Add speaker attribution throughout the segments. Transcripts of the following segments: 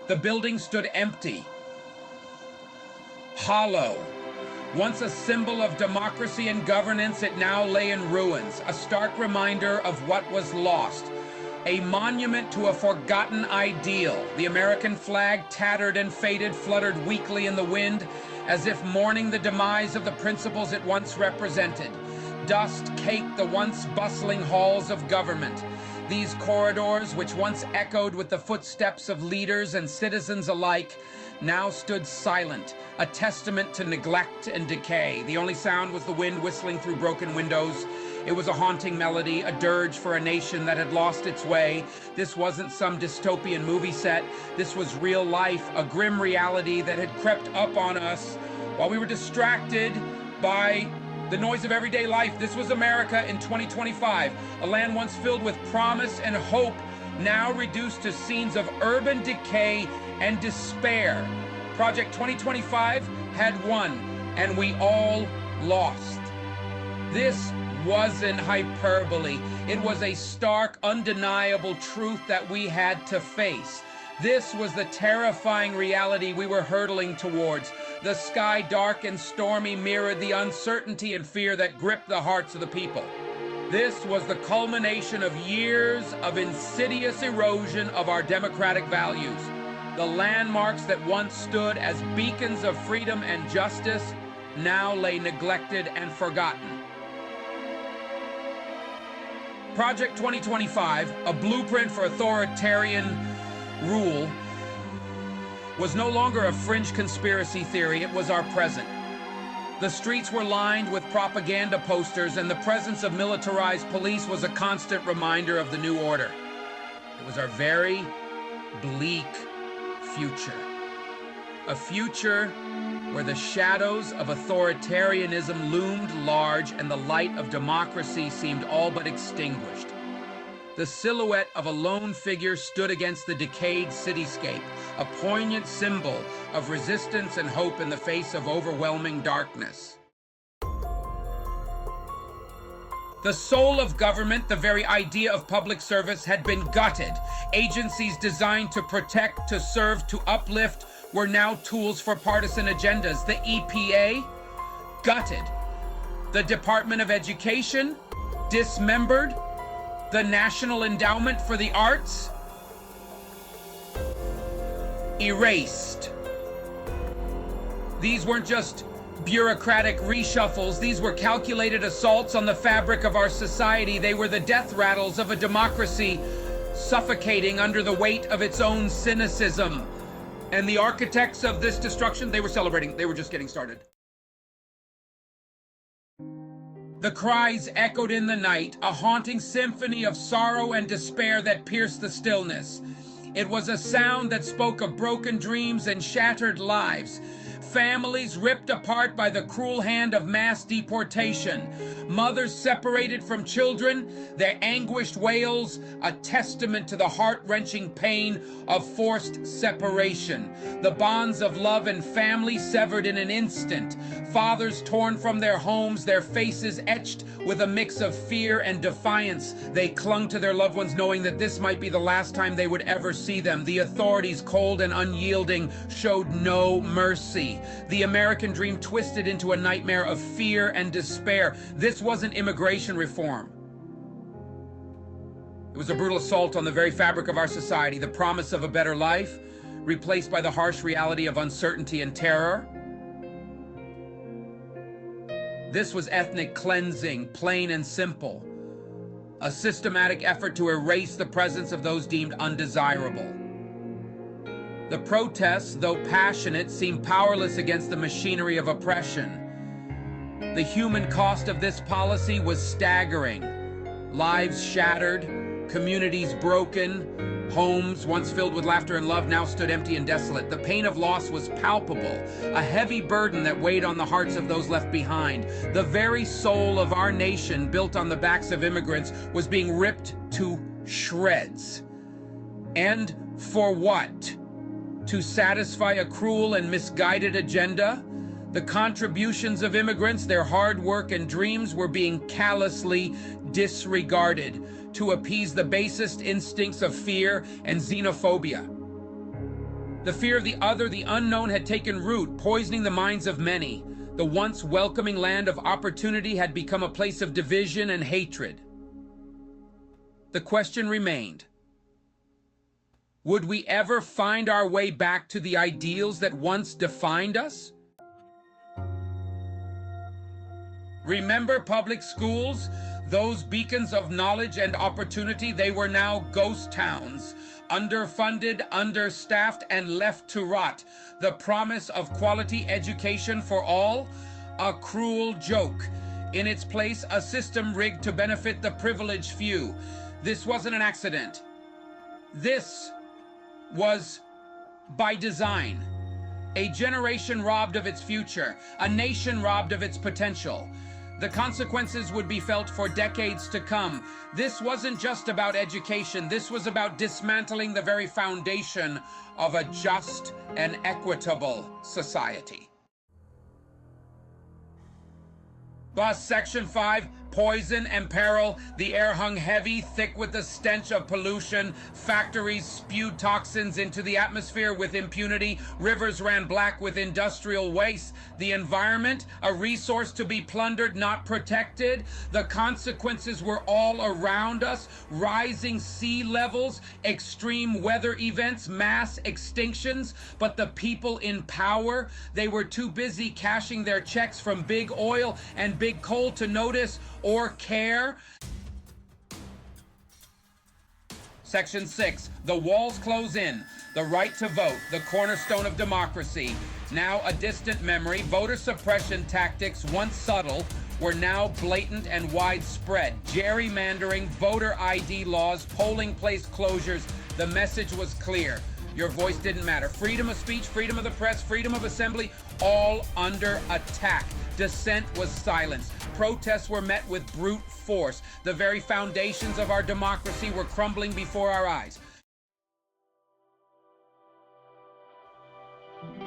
Speaker 1: The building stood empty, hollow. Once a symbol of democracy and governance, it now lay in ruins, a stark reminder of what was lost. A monument to a forgotten ideal. The American flag, tattered and faded, fluttered weakly in the wind, as if mourning the demise of the principles it once represented. Dust caked the once bustling halls of government. These corridors, which once echoed with the footsteps of leaders and citizens alike, now stood silent, a testament to neglect and decay. The only sound was the wind whistling through broken windows. It was a haunting melody, a dirge for a nation that had lost its way. This wasn't some dystopian movie set. This was real life, a grim reality that had crept up on us while we were distracted by the noise of everyday life. This was America in 2025, a land once filled with promise and hope, now reduced to scenes of urban decay and despair. Project 2025 had won, and we all lost. This wasn't hyperbole. It was a stark, undeniable truth that we had to face. This was the terrifying reality we were hurtling towards. The sky, dark and stormy, mirrored the uncertainty and fear that gripped the hearts of the people. This was the culmination of years of insidious erosion of our democratic values. The landmarks that once stood as beacons of freedom and justice now lay neglected and forgotten. Project 2025, a blueprint for authoritarian rule, was no longer a fringe conspiracy theory. It was our present. The streets were lined with propaganda posters, and the presence of militarized police was a constant reminder of the new order. It was our very bleak future. A future where the shadows of authoritarianism loomed large and the light of democracy seemed all but extinguished. The silhouette of a lone figure stood against the decayed cityscape, a poignant symbol of resistance and hope in the face of overwhelming darkness. The soul of government, the very idea of public service, had been gutted. Agencies designed to protect, to serve, to uplift were now tools for partisan agendas. The EPA, gutted. The Department of Education, dismembered. The National Endowment for the Arts, erased. These weren't just bureaucratic reshuffles. These were calculated assaults on the fabric of our society. They were the death rattles of a democracy suffocating under the weight of its own cynicism. And the architects of this destruction, they were celebrating. They were just getting started. The cries echoed in the night, a haunting symphony of sorrow and despair that pierced the stillness. It was a sound that spoke of broken dreams and shattered lives. Families ripped apart by the cruel hand of mass deportation. Mothers separated from children, their anguished wails a testament to the heart-wrenching pain of forced separation. The bonds of love and family severed in an instant. Fathers torn from their homes, their faces etched with a mix of fear and defiance. They clung to their loved ones knowing that this might be the last time they would ever see them. The authorities, cold and unyielding, showed no mercy. The American dream twisted into a nightmare of fear and despair. This wasn't immigration reform. It was a brutal assault on the very fabric of our society, the promise of a better life, replaced by the harsh reality of uncertainty and terror. This was ethnic cleansing, plain and simple. A systematic effort to erase the presence of those deemed undesirable. The protests, though passionate, seemed powerless against the machinery of oppression. The human cost of this policy was staggering. Lives shattered, communities broken, homes once filled with laughter and love now stood empty and desolate. The pain of loss was palpable, a heavy burden that weighed on the hearts of those left behind. The very soul of our nation, built on the backs of immigrants, was being ripped to shreds. And for what? To satisfy a cruel and misguided agenda? The contributions of immigrants, their hard work and dreams were being callously disregarded to appease the basest instincts of fear and xenophobia. The fear of the other, the unknown, had taken root, poisoning the minds of many. The once welcoming land of opportunity had become a place of division and hatred. The question remained, would we ever find our way back to the ideals that once defined us? Remember public schools? Those beacons of knowledge and opportunity, they were now ghost towns, underfunded, understaffed, and left to rot. The promise of quality education for all? A cruel joke. In its place, a system rigged to benefit the privileged few. This wasn't an accident. This was by design. A generation robbed of its future, a nation robbed of its potential. The consequences would be felt for decades to come. This wasn't just about education. This was about dismantling the very foundation of a just and equitable society. Bus Section 5, poison and peril. The air hung heavy, thick with the stench of pollution. Factories spewed toxins into the atmosphere with impunity. Rivers ran black with industrial waste. The environment, a resource to be plundered, not protected. The consequences were all around us. Rising sea levels, extreme weather events, mass extinctions. But the people in power, they were too busy cashing their checks from big oil and big coal to notice or care. Section 6, the walls close in. The right to vote, the cornerstone of democracy. Now a distant memory, voter suppression tactics, once subtle, were now blatant and widespread. Gerrymandering, voter ID laws, polling place closures. The message was clear. Your voice didn't matter. Freedom of speech, freedom of the press, freedom of assembly, all under attack. Dissent was silenced. Protests were met with brute force. The very foundations of our democracy were crumbling before our eyes.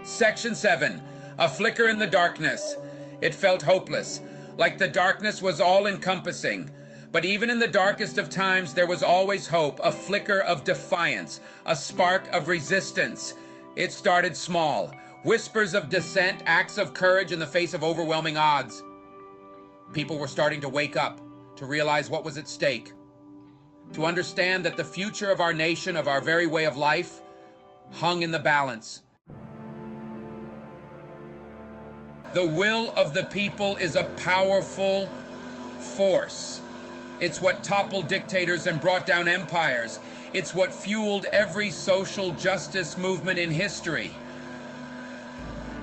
Speaker 1: Section 7, a flicker in the darkness. It felt hopeless, like the darkness was all-encompassing. But even in the darkest of times, there was always hope, a flicker of defiance, a spark of resistance. It started small. Whispers of dissent, acts of courage in the face of overwhelming odds. People were starting to wake up, to realize what was at stake, to understand that the future of our nation, of our very way of life, hung in the balance. The will of the people is a powerful force. It's what toppled dictators and brought down empires. It's what fueled every social justice movement in history.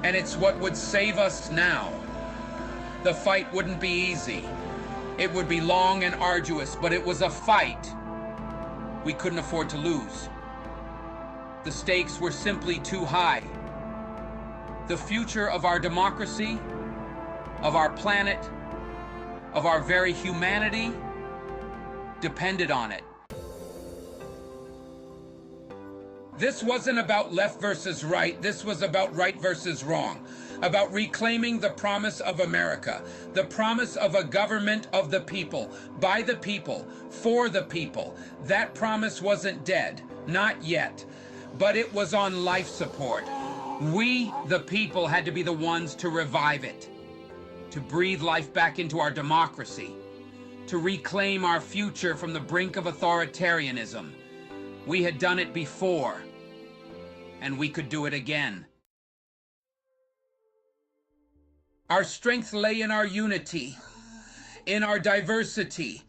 Speaker 1: And it's what would save us now. The fight wouldn't be easy. It would be long and arduous, but it was a fight we couldn't afford to lose. The stakes were simply too high. The future of our democracy, of our planet, of our very humanity, depended on it. This wasn't about left versus right. This was about right versus wrong, about reclaiming the promise of America, the promise of a government of the people, by the people, for the people. That promise wasn't dead, not yet, but it was on life support. We, the people, had to be the ones to revive it, to breathe life back into our democracy, to reclaim our future from the brink of authoritarianism. We had done it before, and we could do it again. Our strength lay in our unity, in our diversity,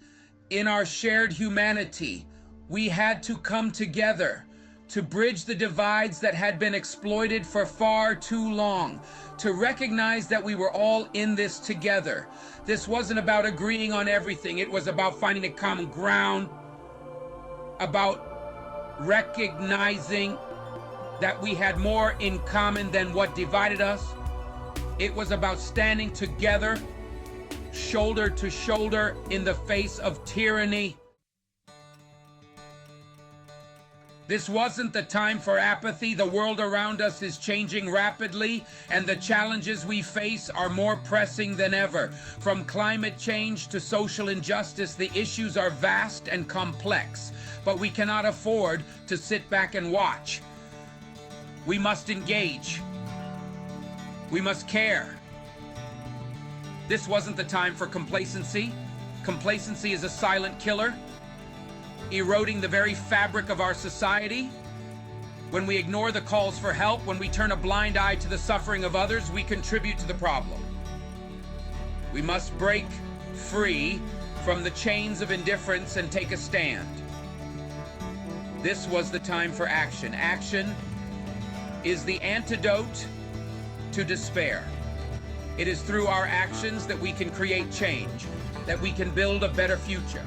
Speaker 1: in our shared humanity. We had to come together to bridge the divides that had been exploited for far too long, to recognize that we were all in this together. This wasn't about agreeing on everything. It was about finding a common ground, about recognizing that we had more in common than what divided us. It was about standing together, shoulder to shoulder, in the face of tyranny. This wasn't the time for apathy. The world around us is changing rapidly, and the challenges we face are more pressing than ever. From climate change to social injustice, the issues are vast and complex, but we cannot afford to sit back and watch. We must engage. We must care. This wasn't the time for complacency. Complacency is a silent killer, eroding the very fabric of our society. When we ignore the calls for help, when we turn a blind eye to the suffering of others, we contribute to the problem. We must break free from the chains of indifference and take a stand. This was the time for action. Action is the antidote to despair. It is through our actions that we can create change, that we can build a better future.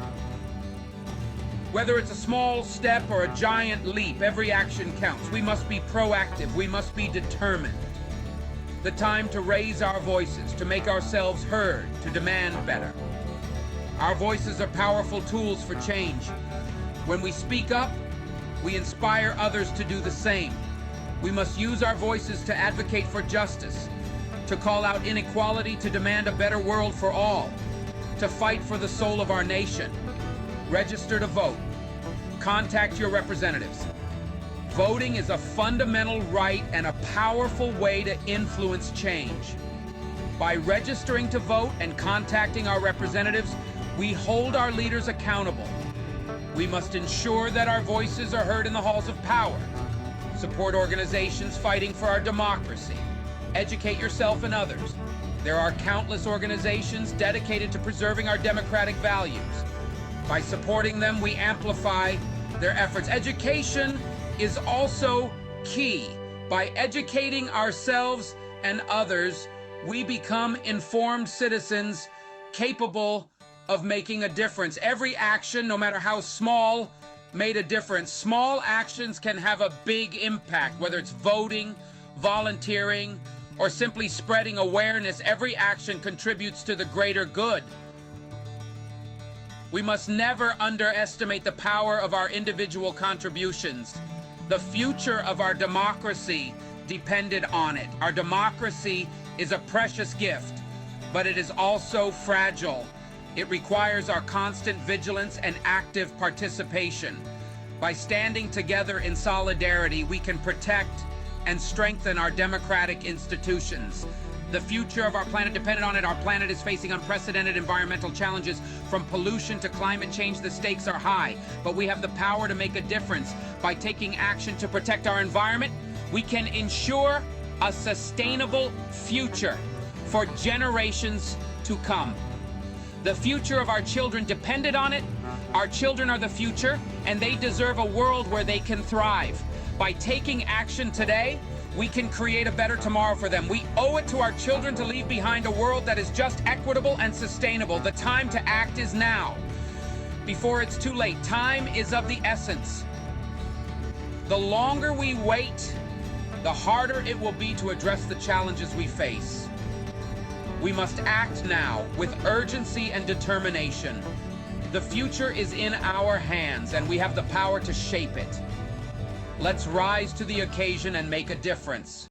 Speaker 1: Whether it's a small step or a giant leap, every action counts. We must be proactive. We must be determined. The time to raise our voices, to make ourselves heard, to demand better. Our voices are powerful tools for change. When we speak up, we inspire others to do the same. We must use our voices to advocate for justice, to call out inequality, to demand a better world for all, to fight for the soul of our nation. Register to vote. Contact your representatives. Voting is a fundamental right and a powerful way to influence change. By registering to vote and contacting our representatives, we hold our leaders accountable. We must ensure that our voices are heard in the halls of power. Support organizations fighting for our democracy. Educate yourself and others. There are countless organizations dedicated to preserving our democratic values. By supporting them, we amplify their efforts. Education is also key. By educating ourselves and others, we become informed citizens capable of making a difference. Every action, no matter how small, made a difference. Small actions can have a big impact, whether it's voting, volunteering, or simply spreading awareness. Every action contributes to the greater good. We must never underestimate the power of our individual contributions. The future of our democracy depended on it. Our democracy is a precious gift, but it is also fragile. It requires our constant vigilance and active participation. By standing together in solidarity, we can protect and strengthen our democratic institutions. The future of our planet depended on it. Our planet is facing unprecedented environmental challenges. From pollution to climate change, the stakes are high, but we have the power to make a difference. By taking action to protect our environment, we can ensure a sustainable future for generations to come. The future of our children depended on it. Our children are the future, and they deserve a world where they can thrive. By taking action today, we can create a better tomorrow for them. We owe it to our children to leave behind a world that is just equitable and sustainable. The time to act is now, before it's too late. Time is of the essence. The longer we wait, the harder it will be to address the challenges we face. We must act now with urgency and determination. The future is in our hands, and we have the power to shape it. Let's rise to the occasion and make a difference.